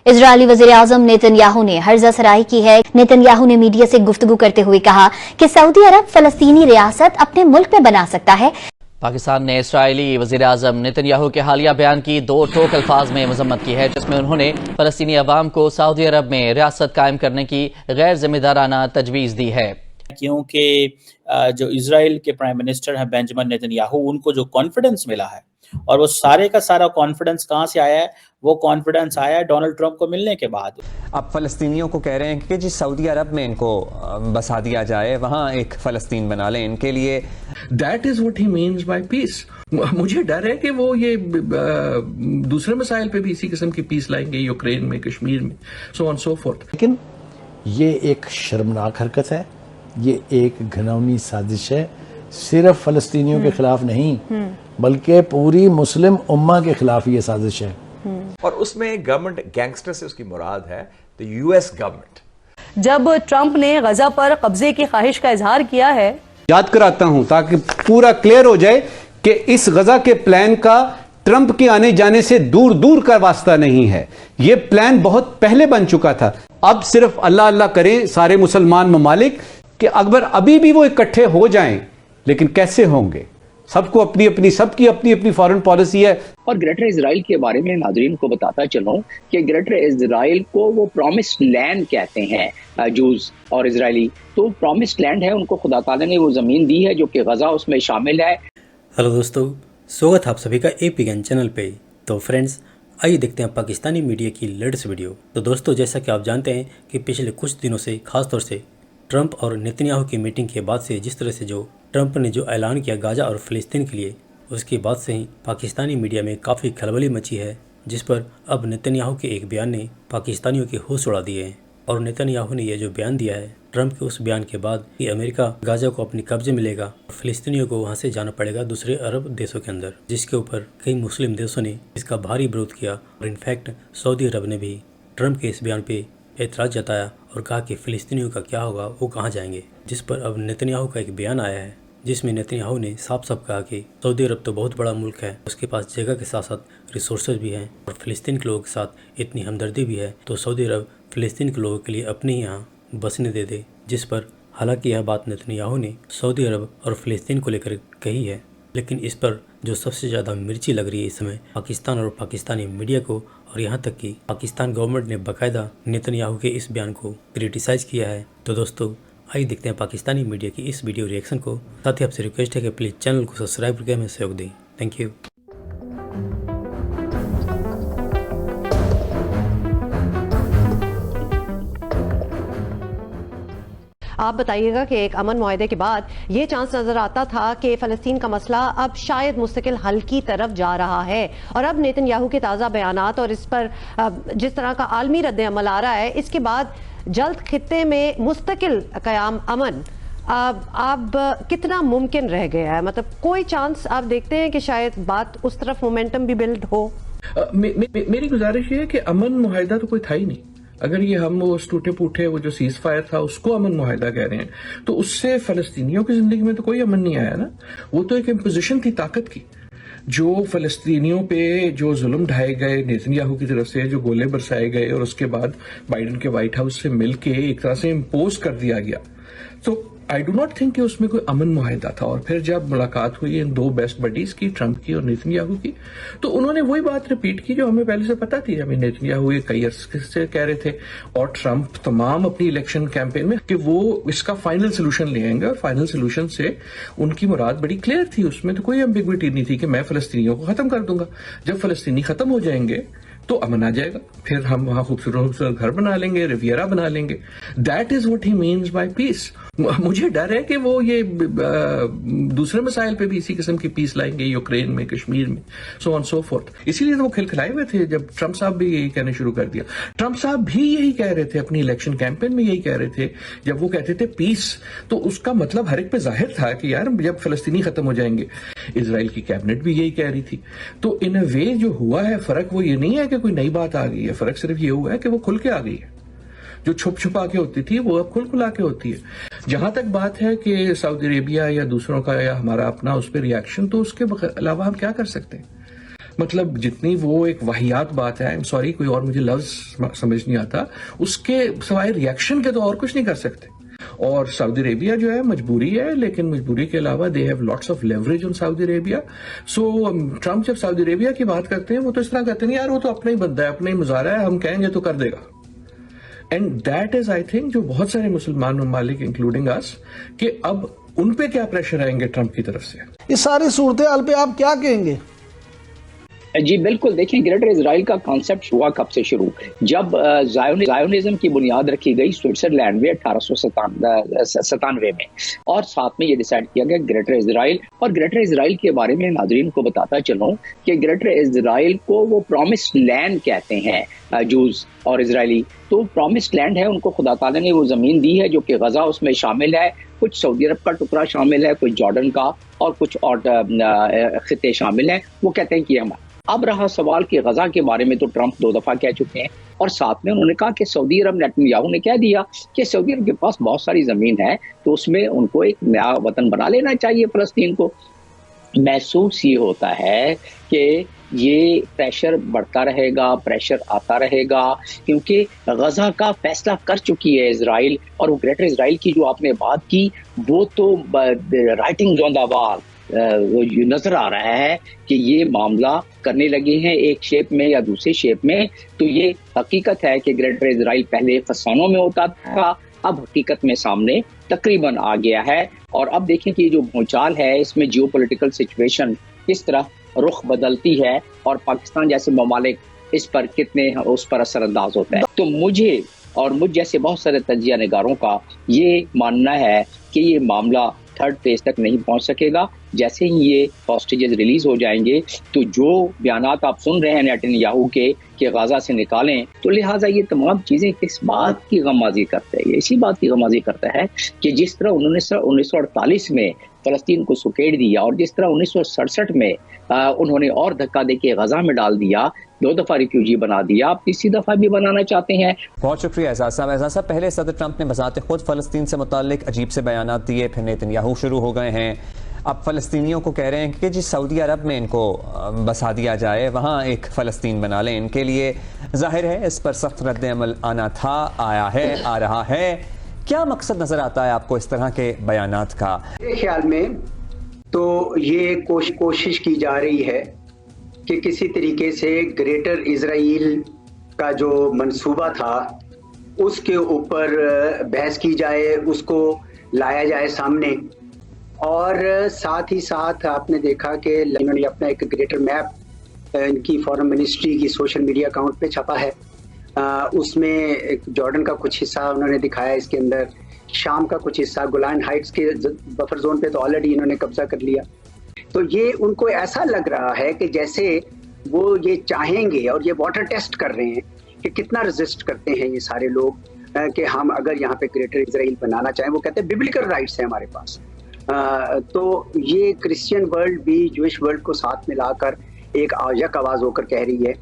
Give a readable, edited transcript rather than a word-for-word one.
Israeli वज़ीर-ए-आज़म Netanyahu ने हर्जा सराही की है। नेतन्याहू ने मीडिया से गुफ्तगू करते हुए कहा कि सऊदी अरब फलस्तीनी रियासत अपने मुल्क में बना सकता है। पाकिस्तान ने इसराइली वज़ीर-ए-आज़म नेतन्याहू के हालिया बयान की दो टोक अल्फाज में मजम्मत की है, जिसमें उन्होंने फलस्तीनी अवाम को सऊदी अरब में रियासत कायम करने की गैर जिम्मेदाराना तजवीज़ दी है। क्योंकि जो इजराइल के प्राइम मिनिस्टर हैं बेंजामिन नेतन्याहू, उनको जो कॉन्फिडेंस मिला है और वो सारे का सारा कॉन्फिडेंस कहाँ से आया है, वो कॉन्फिडेंस आया है डोनाल्ड ट्रंप को मिलने के बाद। अब फ़लस्तीनियों को कह रहे हैं कि जी सऊदी अरब में इनको बसा दिया जाए, वहाँ एक फ़लस्तीन बना लें इनके लिए। That is what he means by peace. मुझे डर है कि वो ये दूसरे मसाइल पे भी इसी किस्म की पीस लाएंगे, यूक्रेन में, कश्मीर में, सो ऑन सो फोर्थ। लेकिन ये एक शर्मनाक हरकत है, ये एक घिनौनी साजिश है, सिर्फ फ़लस्तीनियों के खिलाफ नहीं बल्कि पूरी मुस्लिम उम्मा के खिलाफ ये साजिश है। और उसमें गवर्नमेंट गैंगस्टर से उसकी मुराद है तो यूएस गवर्नमेंट। जब ट्रंप ने गजा पर कब्जे की ख्वाहिश का इजहार किया है, याद कराता हूं ताकि पूरा क्लियर हो जाए कि इस गजा के प्लान का ट्रंप के आने जाने से दूर दूर का वास्ता नहीं है। यह प्लान बहुत पहले बन चुका था। अब सिर्फ अल्लाह अल्लाह करें सारे मुसलमान ममालिक कि अकबर अभी भी वो इकट्ठे हो जाएं, लेकिन कैसे होंगे? सबको अपनी अपनी फॉरेन पॉलिसी है। और ग्रेटर इजराइल के बारे में नाज़रीन को बताता चलूं कि ग्रेटर इजराइल को वो प्रॉमिस्ड लैंड कहते हैं जूस और इजरायली। तो प्रॉमिस्ड लैंड है, उनको खुदा ताला ने वो ज़मीन दी है जो कि गजा उसमें शामिल है। हेलो दोस्तों, स्वागत है आप सभी का APGAN चैनल पे। तो फ्रेंड्स, आइए देखते हैं पाकिस्तानी मीडिया की लेटेस्ट वीडियो। तो दोस्तों, जैसा कि आप जानते हैं कि पिछले कुछ दिनों से, खासतौर से ट्रंप और नेतन्याहू की मीटिंग के बाद से, जिस तरह से जो ट्रंप ने जो ऐलान किया गाजा और फ़लस्तीन के लिए, उसके बाद से ही पाकिस्तानी मीडिया में काफ़ी खलबली मची है, जिस पर अब नेतन्याहू के एक बयान ने पाकिस्तानियों के होश उड़ा दिए हैं। और नेतन्याहू ने यह जो बयान दिया है ट्रंप के उस बयान के बाद कि अमेरिका गाजा को अपने कब्जे में लेगा और फ़लस्तीनियों को वहाँ से जाना पड़ेगा दूसरे अरब देशों के अंदर, जिसके ऊपर कई मुस्लिम देशों ने इसका भारी विरोध किया। और इनफैक्ट सऊदी अरब ने भी ट्रंप के इस बयान पे एतराज़ जताया और कहा कि फ़लस्तीनियों का क्या होगा, वो कहाँ जाएंगे। जिस पर अब नेतन्याहू का एक बयान आया है, जिसमें नेतन्याहू ने साफ साफ कहा कि सऊदी अरब तो बहुत बड़ा मुल्क है, उसके पास जगह के साथ साथ रिसोर्सेज भी हैं और फ़लस्तीन के लोगों के साथ इतनी हमदर्दी भी है, तो सऊदी अरब फ़लस्तीन के लोगों के लिए अपने यहाँ बसने दे दे। जिस पर हालांकि यह बात नेतन्याहू ने सऊदी अरब और फ़लस्तीन को लेकर कही है, लेकिन इस पर जो सबसे ज़्यादा मिर्ची लग रही है इस समय पाकिस्तान और पाकिस्तानी मीडिया को, और यहाँ तक कि पाकिस्तान गवर्नमेंट ने बाकायदा नेतन्याहू के इस बयान को क्रिटिसाइज़ किया है। तो दोस्तों, आइए देखते हैं पाकिस्तानी मीडिया की इस वीडियो रिएक्शन को। साथ ही आपसे रिक्वेस्ट है कि प्लीज़ चैनल को सब्सक्राइब करके हमें सहयोग दें। Thank you. आप बताइएगा कि एक अमन मुआहदे के बाद ये चांस नजर आता था कि फ़लस्तीन का मसला अब शायद मुस्तकिल हल की तरफ जा रहा है, और अब नेतन्याहू के ताज़ा बयानात और इस पर जिस तरह का आलमी रद्द अमल आ रहा है, इसके बाद जल्द खित्ते में मुस्तकिल क़याम अमन अब कितना मुमकिन रह गया है? मतलब कोई चांस आप देखते हैं कि शायद बात उस तरफ मोमेंटम भी बिल्ड हो? मेरी गुजारिश ये है कि अमन मुआहदा तो कोई था ही नहीं। अगर ये हम वो टूटे फूटे वो जो सीज फायर था उसको अमन मुआहदा कह रहे हैं, तो उससे फलस्तीनियों की जिंदगी में तो कोई अमन नहीं आया ना। वो तो एक इम्पोजिशन थी ताकत की, जो फलस्तीनियों पे जो जुल्म ढाए गए नेतन्याहू की तरफ से, जो गोले बरसाए गए और उसके बाद बाइडन के व्हाइट हाउस से मिलके एक तरह से इम्पोज कर दिया गया। तो आई डू नॉट थिंक कि उसमें कोई अमन मुआहदा था। और फिर जब मुलाकात हुई इन दो बेस्ट बडीज की, ट्रंप की और नेतन्याहू की, तो उन्होंने वही बात रिपीट की जो हमें पहले से पता थी। हमें नेतन्याहू ये कई अरसे से कह रहे थे और ट्रंप तमाम अपनी इलेक्शन कैंपेन में कि वो इसका फाइनल सोल्यूशन ले आएंगे, और फाइनल सोल्यूशन से उनकी मुराद बड़ी क्लियर थी। उसमें तो कोई एम्बिग्विटी नहीं थी कि मैं फलस्तीनियों को खत्म कर दूंगा। जब फलस्तीनी खत्म हो जाएंगे तो अमन आ जाएगा, फिर हम वहां खूबसूरत खूबसूरत घर बना लेंगे, रिवियरा बना लेंगे। That is what he means by peace. मुझे डर है कि वो ये दूसरे मसाइल पे भी इसी किस्म की पीस लाएंगे, यूक्रेन में, कश्मीर में, सो ऑन सो फोर्थ। इसीलिए तो वो खिलखिलाए हुए थे जब ट्रंप साहब भी यही कहने शुरू कर दिया। ट्रंप साहब भी यही कह रहे थे अपनी इलेक्शन कैंपेन में, यही कह रहे थे जब वो कहते थे पीस, तो उसका मतलब हर एक पे जाहिर था कि यार जब फलस्तीनी खत्म हो जाएंगे। इजराइल की कैबिनेट भी यही कह रही थी। तो इन अ वे जो हुआ है, फर्क वो ये नहीं है कि कोई नई बात आ गई है, फर्क सिर्फ ये हुआ है कि वो खुल के आ गई है। जो छुप छुपा के होती थी वो अब खुल खुला के होती है। जहां तक बात है कि सऊदी अरेबिया या दूसरों का या हमारा अपना उस पर रिएक्शन, तो उसके अलावा हम क्या कर सकते हैं? मतलब जितनी वो एक वाहियात बात है, आई एम सॉरी कोई और मुझे लफ्ज समझ नहीं आता, उसके सिवाय रिएक्शन के तो और कुछ नहीं कर सकते। और सऊदी अरेबिया जो है मजबूरी है, लेकिन मजबूरी के अलावा they have lots of leverage on Saudi Arabia. So Trump जब सऊदी अरेबिया की बात करते हैं वो तो इस तरह कहते हैं यार वो तो अपना ही बंदा है, अपना ही मुजाहरा है, हम कहेंगे तो कर देगा। And that is I think जो बहुत सारे मुसलमान ममालिक इंक्लूडिंग अस कि अब उन पे क्या प्रेशर आएंगे ट्रम्प की तरफ से। इस सारी सूरत हाल पे आप क्या कहेंगे? जी बिल्कुल, देखिए ग्रेटर इजराइल का कॉन्सेप्ट हुआ कब से शुरू, जब जायोनिज्म की बुनियाद रखी गई स्विट्जरलैंड में 1897 में, और साथ में ये डिसाइड किया गया ग्रेटर इजराइल। और ग्रेटर इजराइल के बारे में नाजरीन को बताता चलूं कि ग्रेटर इजराइल को वो प्रॉमिस्ड लैंड कहते हैं जूस और इजरायली। तो प्रॉमिस्ड लैंड है, उनको खुदा ताला ने वो जमीन दी है जो कि गजा उसमें शामिल है, कुछ सऊदी अरब का टुकड़ा शामिल है, कुछ जॉर्डन का और कुछ और खिते शामिल हैं। वो कहते हैं कि हम अब रहा सवाल कि गजा के बारे में तो ट्रंप 2 दफा कह चुके हैं, और साथ में उन्होंने कहा कि सऊदी अरब, नेतन्याहू ने कह दिया कि सऊदी अरब के पास बहुत सारी जमीन है तो उसमें उनको एक नया वतन बना लेना चाहिए फलस्तीन को। महसूस ये होता है कि ये प्रेशर बढ़ता रहेगा, प्रेशर आता रहेगा, क्योंकि गजा का फैसला कर चुकी है इजराइल। और वो ग्रेटर इजराइल की जो आपने बात की वो तो राइटिंग ऑन द वॉल नजर आ रहा है कि ये मामला करने लगे हैं एक शेप में या दूसरे शेप में। तो ये हकीकत है कि ग्रेटर इजराइल पहले फसानों में होता था, अब हकीकत में सामने तकरीबन आ गया है। और अब देखें कि जो भूचाल है इसमें जियोपॉलिटिकल सिचुएशन किस तरह रुख बदलती है और पाकिस्तान जैसे ममालिक इस पर कितने उस पर असरअंदाज होते हैं। तो मुझे और मुझ जैसे बहुत सारे तजिया निगारों का ये मानना है कि ये मामला थर्ड फेज तक नहीं पहुंच सकेगा। जैसे ही ये हॉस्टेजेस रिलीज हो जाएंगे तो जो बयानात आप सुन रहे हैं नेतन्याहू के कि गाजा से निकालें, तो लिहाजा ये तमाम चीजें किस बात की गमाजी करते हैं, इसी बात की गमाजी करता है कि जिस तरह उन्होंने 1948 में फलस्तीन को सुकेड़ दिया और जिस तरह 1967 में उन्होंने और धक्का दे के गजा में डाल दिया, 2 दफा रिफ्यूजी बना दिया, आप तीसरी दफा भी बनाना चाहते हैं। बहुत शुक्रिया एजाज साहब। एजाज साहब, पहले सदर ट्रंप ने बजाते खुद फलस्तीन से मुताल्लिक अजीब से बयानात दिए, फिर नेतन्याहू शुरू हो गए हैं, अब फलस्तीनियों को कह रहे हैं कि जिस सऊदी अरब में इनको बसा दिया जाए वहाँ एक फ़लस्तीन बना लें। इनके लिए जाहिर है इस पर सख्त रद्द अमल आना था, आया है, आ रहा है। क्या मकसद नज़र आता है आपको इस तरह के बयानात का? मेरे ख्याल में तो ये कोशिश की जा रही है कि किसी तरीके से ग्रेटर इजराइल का जो मंसूबा था उसके ऊपर बहस की जाए, उसको लाया जाए सामने। और साथ ही साथ आपने देखा कि इन्होंने अपना एक ग्रेटर मैप इनकी फॉरेन मिनिस्ट्री की सोशल मीडिया अकाउंट पे छपा है, उसमें जॉर्डन का कुछ हिस्सा उन्होंने दिखाया, इसके अंदर शाम का कुछ हिस्सा, गोलान हाइट्स के बफर जोन पे तो ऑलरेडी इन्होंने कब्जा कर लिया। तो ये उनको ऐसा लग रहा है कि जैसे वो ये चाहेंगे और ये वाटर टेस्ट कर रहे हैं कि कितना रेजिस्ट करते हैं ये सारे लोग कि हम अगर यहाँ पे ग्रेटर इजराइल बनाना चाहें। वो कहते हैं बिब्लिकल राइट्स है हमारे पास। तो ये क्रिश्चियन वर्ल्ड भी जूइश वर्ल्ड को साथ मिलाकर एक यक आवाज होकर कह रही है